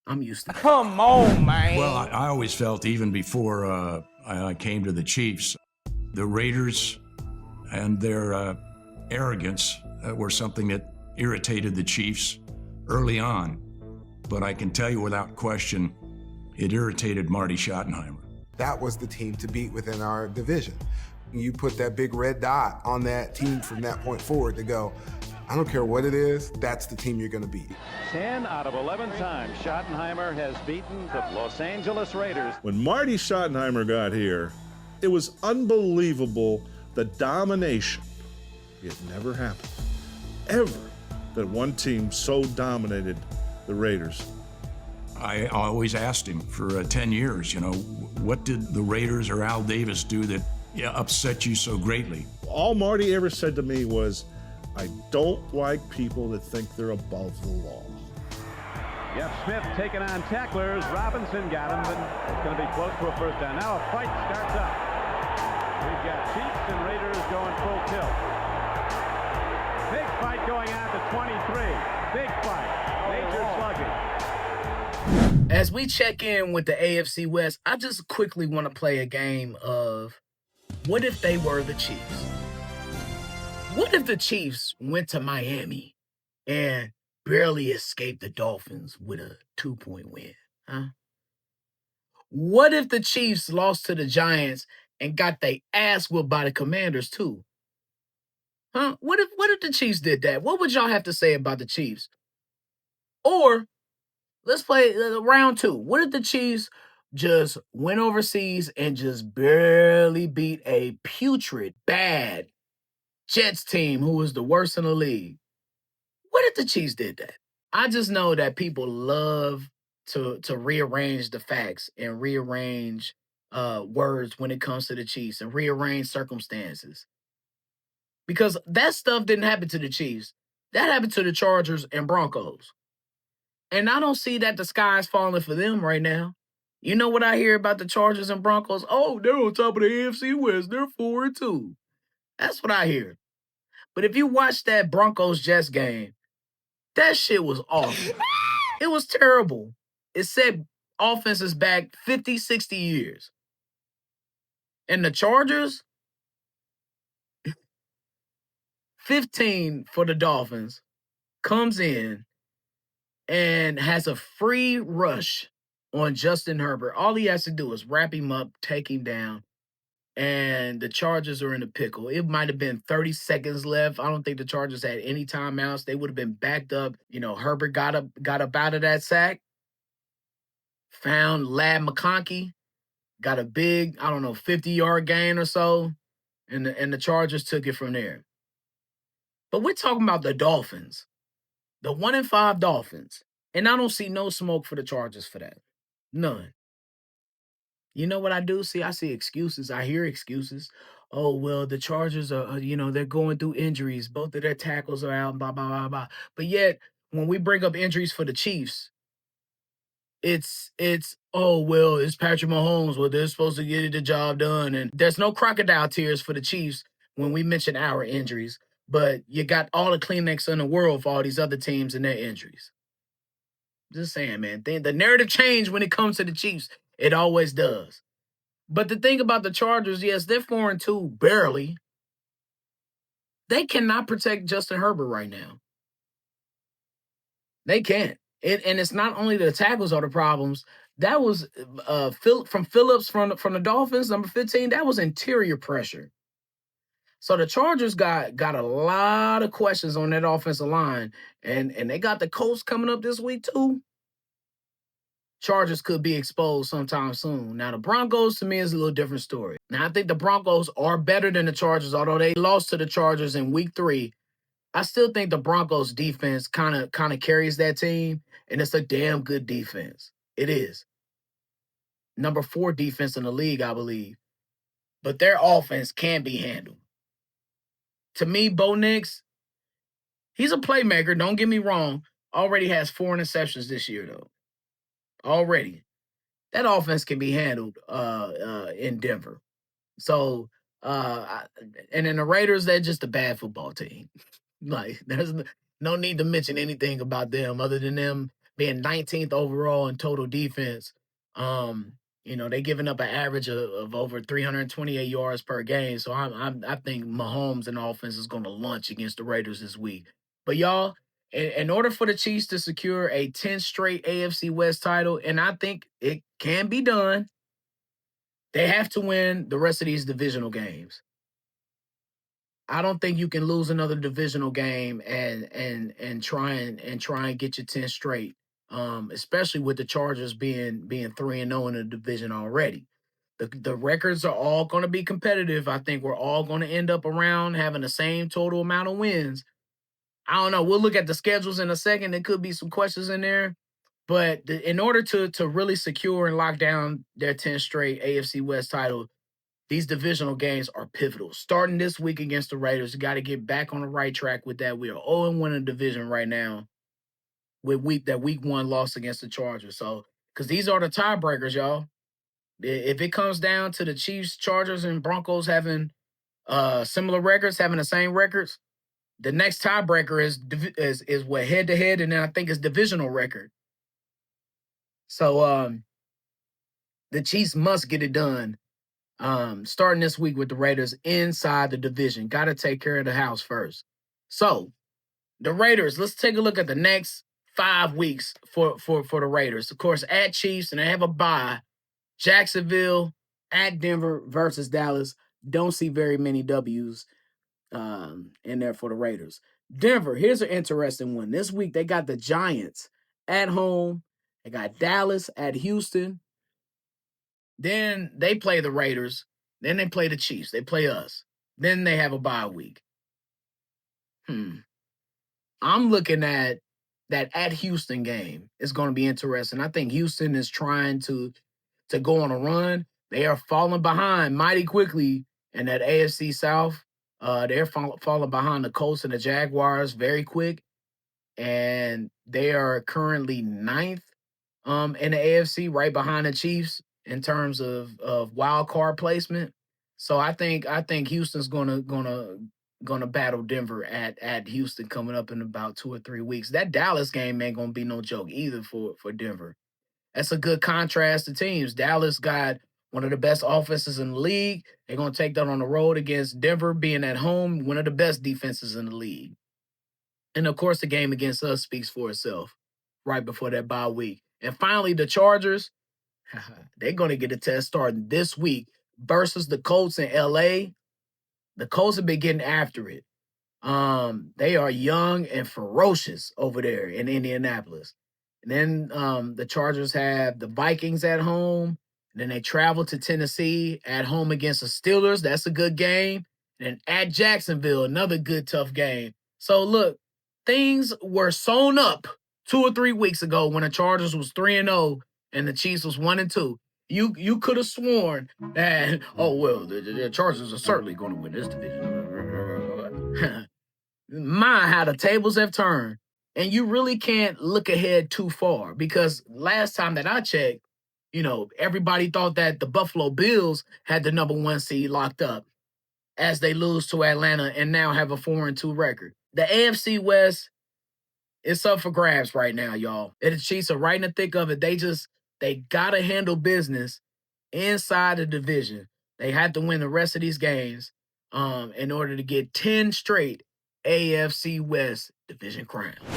I'm used to that. Come on, man. Well, I always felt, even before I came to the Chiefs, the Raiders and their arrogance were something that irritated the Chiefs early on. But I can tell you without question, it irritated Marty Schottenheimer. That was the team to beat within our division. You put that big red dot on that team from that point forward to go, I don't care what it is, that's the team you're going to beat. 10 out of 11 times Schottenheimer has beaten the Los Angeles Raiders. When Marty Schottenheimer got here, it was unbelievable, the domination. It never happened, ever, that one team so dominated the Raiders. I always asked him for 10 years, what did the Raiders or Al Davis do that upset you so greatly? All Marty ever said to me was, I don't like people that think they're above the law. Jeff Smith taking on tacklers. Robinson got him, but it's going to be close to a first down. Now a fight starts up. We've got Chiefs and Raiders going full tilt. Big fight going on at the 23. Big fight. Major slugging. As we check in with the AFC West, I just quickly want to play a game of what if they were the Chiefs? What if the Chiefs went to Miami and barely escaped the Dolphins with a 2-point win? Huh? What if the Chiefs lost to the Giants and got their ass whipped by the Commanders too? Huh? What if the Chiefs did that? What would y'all have to say about the Chiefs? Or let's play round 2. What if the Chiefs just went overseas and just barely beat a putrid, bad Jets team who was the worst in the league? What if the Chiefs did that? I just know that people love to rearrange the facts and rearrange words when it comes to the Chiefs and rearrange circumstances. Because that stuff didn't happen to the Chiefs. That happened to the Chargers and Broncos. And I don't see that the sky's falling for them right now. You know what I hear about the Chargers and Broncos? Oh, they're on top of the AFC West. They're 4-2. That's what I hear. But if you watch that Broncos-Jets game, that shit was awful. It was terrible. It said offense is back 50, 60 years. And the Chargers, 15 for the Dolphins, comes in and has a free rush on Justin Herbert. All he has to do is wrap him up, take him down, and the Chargers are in a pickle. It might have been 30 seconds left. I don't think the Chargers had any timeouts. They would have been backed up. Herbert got up out of that sack, found Lad McConkey, got a big, 50-yard gain or so, and the Chargers took it from there. But we're talking about the Dolphins, the 1-5 Dolphins, and I don't see no smoke for the Chargers for that. None. You know what I do see? I see excuses. I hear excuses. Oh, well, the Chargers are, they're going through injuries. Both of their tackles are out, blah, blah, blah, blah. But yet, when we bring up injuries for the Chiefs, it's oh, well, it's Patrick Mahomes. Well, they're supposed to get the job done. And there's no crocodile tears for the Chiefs when we mention our injuries. But you got all the Kleenex in the world for all these other teams and their injuries. Just saying, man. The narrative changed when it comes to the Chiefs. It always does. But the thing about the Chargers, yes, they're 4-2, barely. They cannot protect Justin Herbert right now. They can't. And it's not only the tackles are the problems. That was from Phillips from the Dolphins, number 15. That was interior pressure. So the Chargers got a lot of questions on that offensive line. And they got the Colts coming up this week too. Chargers could be exposed sometime soon. Now, the Broncos, to me, is a little different story. Now, I think the Broncos are better than the Chargers, although they lost to the Chargers in week 3. I still think the Broncos defense kind of carries that team, and it's a damn good defense. It is. Number 4 defense in the league, I believe. But their offense can be handled. To me, Bo Nix, he's a playmaker, don't get me wrong. Already has 4 interceptions this year, though. Already. That offense can be handled in Denver. So, and then the Raiders, they're just a bad football team. Like, there's no need to mention anything about them other than them being 19th overall in total defense. They giving up an average of over 328 yards per game. So I think Mahomes and offense is going to launch against the Raiders this week. But y'all, in order for the Chiefs to secure a 10th straight AFC West title, and I think it can be done, they have to win the rest of these divisional games. I don't think you can lose another divisional game and try and get your 10 straight. Especially with the Chargers being 3-0 in the division already. The records are all going to be competitive. I think we're all going to end up around having the same total amount of wins. I don't know. We'll look at the schedules in a second. There could be some questions in there. But in order to really secure and lock down their 10 straight AFC West title, these divisional games are pivotal. Starting this week against the Raiders, you got to get back on the right track with that. We are 0-1 in the division right now with week 1 loss against the Chargers. So, because these are the tiebreakers, y'all. If it comes down to the Chiefs, Chargers, and Broncos having similar records, having the same records, the next tiebreaker is what, head-to-head, and then I think it's divisional record. So the Chiefs must get it done. Starting this week with the Raiders inside the division. Got to take care of the house first. So, the Raiders, let's take a look at the next 5 weeks for the Raiders. Of course, at Chiefs, and they have a bye. Jacksonville, at Denver versus Dallas. Don't see very many W's in there for the Raiders. Denver, here's an interesting one. This week, they got the Giants at home. They got Dallas at Houston. Then they play the Raiders. Then they play the Chiefs. They play us. Then they have a bye week. I'm looking at that at Houston game. It's going to be interesting. I think Houston is trying to go on a run. They are falling behind mighty quickly in that AFC South. They're falling behind the Colts and the Jaguars very quick. And they are currently 9th in the AFC, right behind the Chiefs in terms of wild card placement. So I think Houston's gonna battle Denver at Houston coming up in about 2 or 3 weeks. That Dallas game ain't gonna be no joke either for Denver. That's a good contrast to teams. Dallas got one of the best offenses in the league. They're gonna take that on the road against Denver, being at home, one of the best defenses in the league. And of course, the game against us speaks for itself right before that bye week. And finally, the Chargers. They're going to get a test starting this week versus the Colts in LA. The Colts have been getting after it. They are young and ferocious over there in Indianapolis. And then the Chargers have the Vikings at home. And then they travel to Tennessee at home against the Steelers. That's a good game. And at Jacksonville, another good, tough game. So, look, things were sewn up 2 or 3 weeks ago when the Chargers was 3-0 and the Chiefs was 1-2. You could have sworn that, the Chargers are certainly going to win this division. How the tables have turned. And you really can't look ahead too far, because last time that I checked, everybody thought that the Buffalo Bills had the number 1 seed locked up as they lose to Atlanta and now have a 4-2 record. The AFC West, it's up for grabs right now, y'all. And the Chiefs are right in the thick of it. They got to handle business inside the division. They have to win the rest of these games in order to get 10 straight AFC West division crowns.